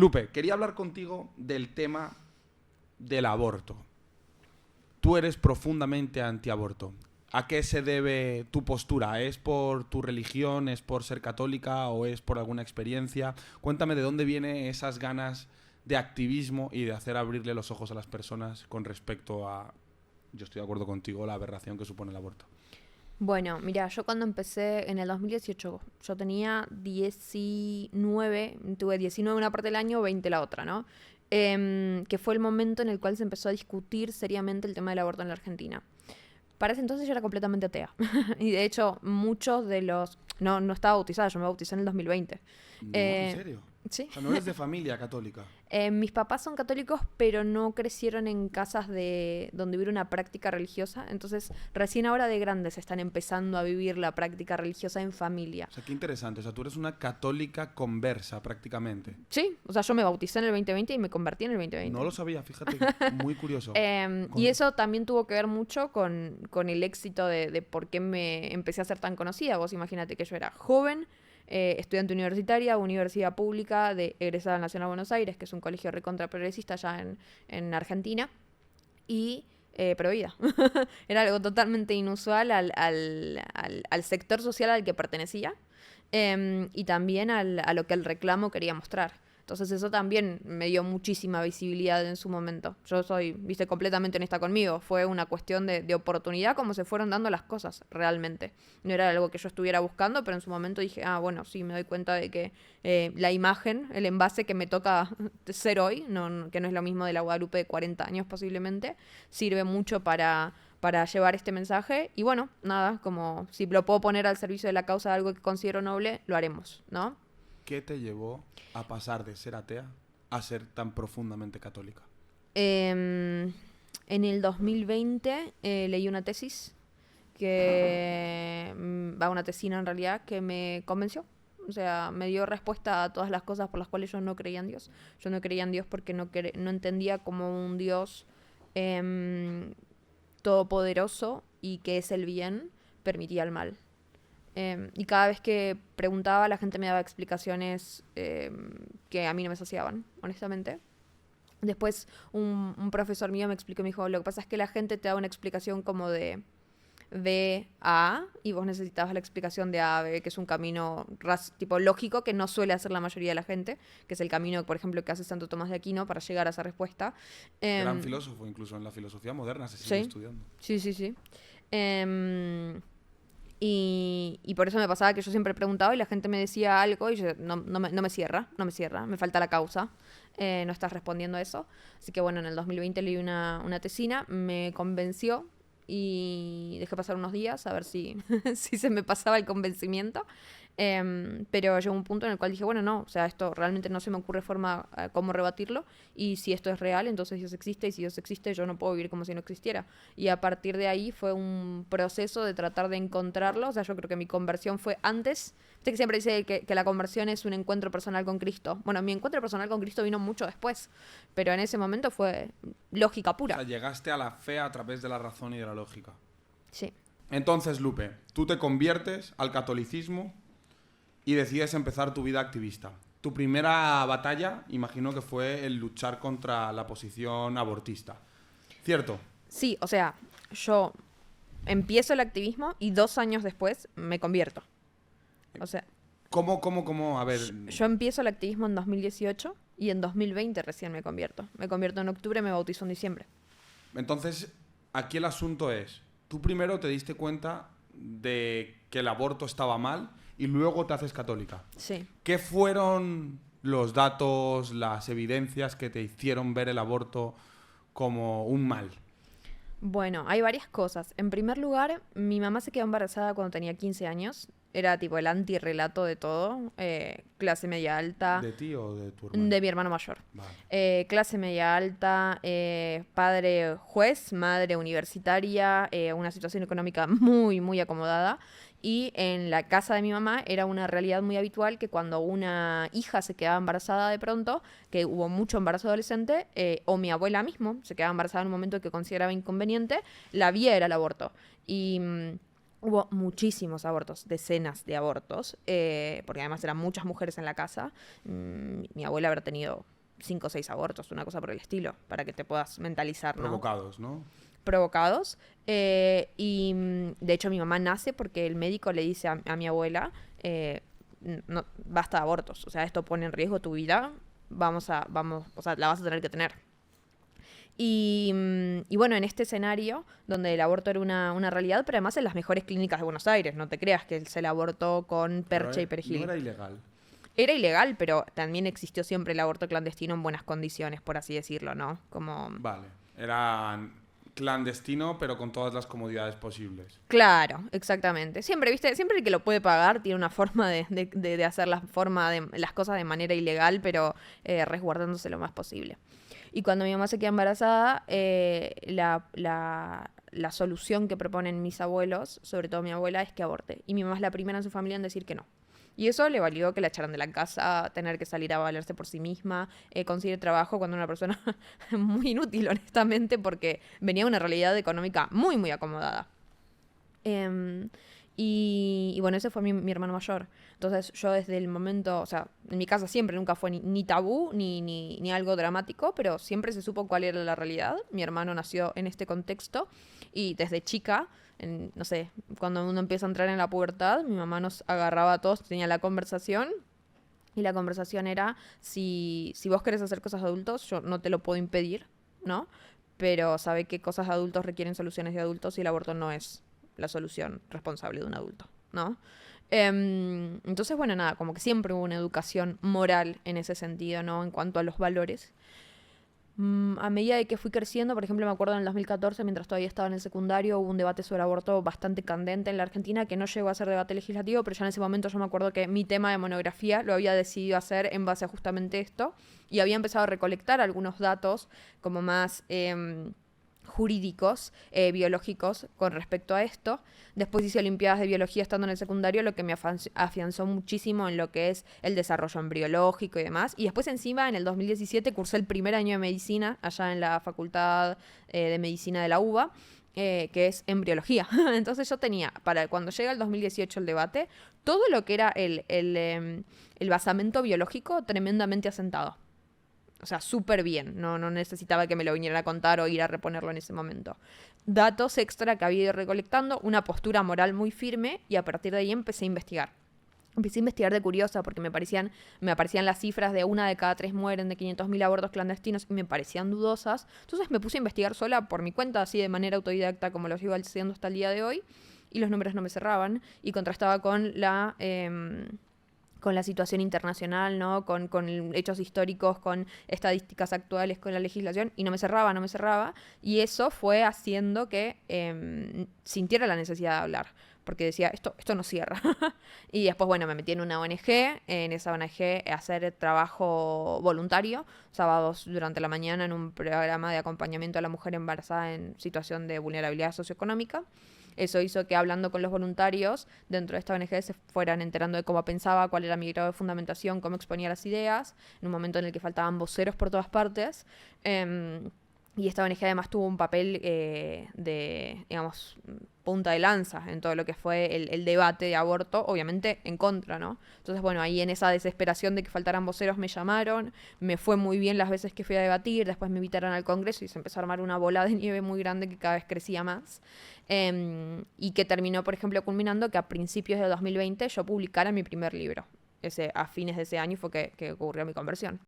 Lupe, quería hablar contigo del tema del aborto. Tú eres profundamente antiaborto. ¿A qué se debe tu postura? ¿Es por tu religión, es por ser católica o es por alguna experiencia? Cuéntame de dónde vienen esas ganas de activismo y de hacer abrirle los ojos a las personas con respecto a, yo estoy de acuerdo contigo, la aberración que supone el aborto. Bueno, mira, yo cuando empecé en el 2018, yo tenía 19, tuve 19 una parte del año, 20 la otra, ¿no? Que fue el momento en el cual se empezó a discutir seriamente el tema del aborto en la Argentina. Para ese entonces yo era completamente atea. Y de hecho, muchos de los... No estaba bautizada, yo me bauticé en el 2020. No, ¿en Eh, serio? sí. O sea, no eres de familia católica. Mis papás son católicos, pero no crecieron en casas de donde hubiera una práctica religiosa. Entonces, recién ahora de grandes están empezando a vivir la práctica religiosa en familia. O sea, qué interesante. O sea, tú eres una católica conversa prácticamente. Sí, o sea, yo me bauticé en el 2020 y me convertí en el 2020. No lo sabía, fíjate, muy curioso. Y eso también tuvo que ver mucho con el éxito de por qué me empecé a ser tan conocida. Vos imagínate que yo era joven, estudiante universitaria, universidad pública, egresada Nacional de Buenos Aires, que es un colegio recontra progresista allá en Argentina, y prohibida. Era algo totalmente inusual al sector social al que pertenecía, y también a lo que el reclamo quería mostrar. Entonces eso también me dio muchísima visibilidad en su momento. Yo soy, viste, completamente honesta conmigo. Fue una cuestión de oportunidad como se fueron dando las cosas, realmente. No era algo que yo estuviera buscando, pero en su momento dije, bueno, sí, me doy cuenta de que la imagen, el envase que me toca ser hoy, que no es lo mismo de la Guadalupe de 40 años posiblemente, sirve mucho para llevar este mensaje. Y bueno, nada, como si lo puedo poner al servicio de la causa de algo que considero noble, lo haremos, ¿no? ¿Qué te llevó a pasar de ser atea a ser tan profundamente católica? En el 2020 leí una tesis va una tesina en realidad, que me convenció. O sea, me dio respuesta a todas las cosas por las cuales yo no creía en Dios. Yo no creía en Dios porque no entendía como un Dios todopoderoso y que es el bien, permitía el mal. Y cada vez que preguntaba, la gente me daba explicaciones que a mí no me saciaban, honestamente. Después un profesor mío me explicó, me dijo, lo que pasa es que la gente te da una explicación como de B a A, y vos necesitabas la explicación de A a B, que es un camino tipo lógico que no suele hacer la mayoría de la gente, que es el camino, por ejemplo, que hace Santo Tomás de Aquino para llegar a esa respuesta. Gran filósofo, incluso en la filosofía moderna se sigue Sí, estudiando. sí. Y por eso me pasaba que yo siempre preguntaba y la gente me decía algo y yo, no me cierra, me falta la causa, no estás respondiendo a eso. Así que bueno, en el 2020 leí una tesina, me convenció y dejé pasar unos días a ver si, si se me pasaba el convencimiento. Pero llegó un punto en el cual dije, bueno, no, o sea, esto realmente no se me ocurre forma cómo rebatirlo, y si esto es real, entonces Dios existe, y si Dios existe, yo no puedo vivir como si no existiera. Y a partir de ahí fue un proceso de tratar de encontrarlo. O sea, yo creo que mi conversión fue antes. Usted que siempre dice que la conversión es un encuentro personal con Cristo. Bueno, mi encuentro personal con Cristo vino mucho después, pero en ese momento fue lógica O pura. sea, llegaste a la fe a través de la razón y de la lógica. Sí. Entonces, Lupe, tú te conviertes al catolicismo y decides empezar tu vida activista. Tu primera batalla, imagino que fue el luchar contra la posición abortista. ¿Cierto? Sí, o sea, yo empiezo el activismo y 2 años después me convierto. O sea, ¿Cómo? A ver, yo empiezo el activismo en 2018 y en 2020 recién me convierto. Me convierto en octubre, me bautizo en diciembre. entonces, aquí el asunto es, tú primero te diste cuenta de que el aborto estaba mal y luego te haces católica. Sí. ¿Qué fueron los datos, las evidencias que te hicieron ver el aborto como un mal? Bueno, hay varias cosas. En primer lugar, mi mamá se quedó embarazada cuando tenía 15 años. Era tipo el antirrelato de todo. Clase media alta. ¿De ti o de tu hermano? De mi hermano mayor. Vale. Clase media alta, padre juez, madre universitaria, una situación económica muy, muy acomodada. Y en la casa de mi mamá era una realidad muy habitual que cuando una hija se quedaba embarazada de pronto, que hubo mucho embarazo adolescente, o mi abuela mismo se quedaba embarazada en un momento que consideraba inconveniente, la vía era el aborto. Y hubo muchísimos abortos, decenas de abortos, porque además eran muchas mujeres en la casa. Mi abuela habrá tenido 5 o 6 abortos, una cosa por el estilo, para que te puedas mentalizar, ¿no? Provocados, ¿no? Provocados. Y de hecho mi mamá nace porque el médico le dice a mi abuela, no, basta de abortos, o sea, esto pone en riesgo tu vida, o sea, la vas a tener que tener. Y bueno, en este escenario, donde el aborto era una realidad, pero además en las mejores clínicas de Buenos Aires, no te creas que se le abortó con percha y perejil. No era ilegal. Era ilegal, pero también existió siempre el aborto clandestino en buenas condiciones, por así decirlo, ¿no? Como... Vale, era clandestino, pero con todas las comodidades posibles. Claro, exactamente. Siempre, ¿viste? Siempre el que lo puede pagar tiene una forma de hacer las cosas de manera ilegal, pero resguardándose lo más posible. Y cuando mi mamá se queda embarazada, la solución que proponen mis abuelos, sobre todo mi abuela, es que aborte. Y mi mamá es la primera en su familia en decir que no. Y eso le valió que la echaran de la casa, tener que salir a valerse por sí misma, conseguir trabajo cuando una persona muy inútil, honestamente, porque venía de una realidad económica muy, muy acomodada. Y bueno, ese fue mi hermano mayor. Entonces yo desde el momento, o sea, en mi casa siempre nunca fue ni tabú ni algo dramático, pero siempre se supo cuál era la realidad. Mi hermano nació en este contexto y desde chica, no sé, cuando uno empieza a entrar en la pubertad, mi mamá nos agarraba a todos, tenía la conversación. Y la conversación era, si vos querés hacer cosas de adultos, yo no te lo puedo impedir, ¿no? Pero sabe que cosas de adultos requieren soluciones de adultos y el aborto no es la solución responsable de un adulto, ¿no? Entonces, bueno, nada, como que siempre hubo una educación moral en ese sentido, ¿no? En cuanto a los valores. A medida de que fui creciendo, por ejemplo, me acuerdo en el 2014, mientras todavía estaba en el secundario, hubo un debate sobre aborto bastante candente en la Argentina, que no llegó a ser debate legislativo, pero ya en ese momento yo me acuerdo que mi tema de monografía lo había decidido hacer en base a justamente esto, y había empezado a recolectar algunos datos como más... jurídicos, biológicos con respecto a esto. Después hice olimpiadas de biología estando en el secundario, lo que me afianzó muchísimo en lo que es el desarrollo embriológico y demás. Y después encima, en el 2017, cursé el primer año de medicina allá en la Facultad de Medicina de la UBA, que es embriología. Entonces yo tenía, para cuando llega el 2018 el debate, todo lo que era el basamento biológico tremendamente asentado. O sea, súper bien. No necesitaba que me lo vinieran a contar o ir a reponerlo en ese momento. Datos extra que había ido recolectando, una postura moral muy firme y a partir de ahí empecé a investigar. Empecé a investigar de curiosa porque me aparecían las cifras de 1 de cada 3 mueren de 500.000 abortos clandestinos y me parecían dudosas. Entonces me puse a investigar sola por mi cuenta, así de manera autodidacta como lo sigo haciendo hasta el día de hoy. Y los números no me cerraban y contrastaba con la situación internacional, ¿no? Con hechos históricos, con estadísticas actuales, con la legislación, y no me cerraba, y eso fue haciendo que sintiera la necesidad de hablar, porque decía, esto no cierra. Y después, bueno, me metí en una ONG, en esa ONG hacer trabajo voluntario, sábados durante la mañana en un programa de acompañamiento a la mujer embarazada en situación de vulnerabilidad socioeconómica. Eso hizo que hablando con los voluntarios dentro de esta ONG se fueran enterando de cómo pensaba, cuál era mi grado de fundamentación, cómo exponía las ideas, en un momento en el que faltaban voceros por todas partes. Y esta ONG además tuvo un papel de, digamos, punta de lanza en todo lo que fue el debate de aborto, obviamente en contra, ¿no? Entonces, bueno, ahí en esa desesperación de que faltaran voceros me llamaron, me fue muy bien las veces que fui a debatir, después me invitaron al Congreso y se empezó a armar una bola de nieve muy grande que cada vez crecía más. Y que terminó, por ejemplo, culminando que a principios de 2020 yo publicara mi primer libro. A fines de ese año fue que ocurrió mi conversión.